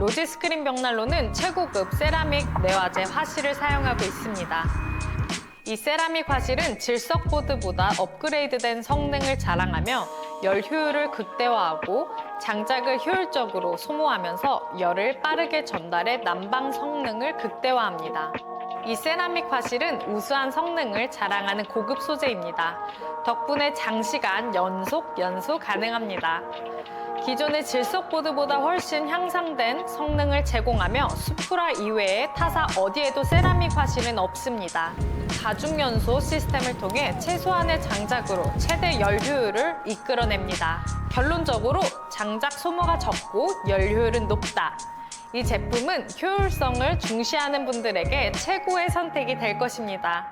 로지스크린 벽난로는 최고급 세라믹 내화재 화실을 사용하고 있습니다. 이 세라믹 화실은 질석보드보다 업그레이드된 성능을 자랑하며 열 효율을 극대화하고 장작을 효율적으로 소모하면서 열을 빠르게 전달해 난방 성능을 극대화합니다. 이 세라믹 화실은 우수한 성능을 자랑하는 고급 소재입니다. 덕분에 장시간 연소 가능합니다. 기존의 질석보드보다 훨씬 향상된 성능을 제공하며 수프라 이외에 타사 어디에도 세라믹 화실은 없습니다. 가중연소 시스템을 통해 최소한의 장작으로 최대 열 효율을 이끌어냅니다. 결론적으로 장작 소모가 적고 열 효율은 높다. 이 제품은 효율성을 중시하는 분들에게 최고의 선택이 될 것입니다.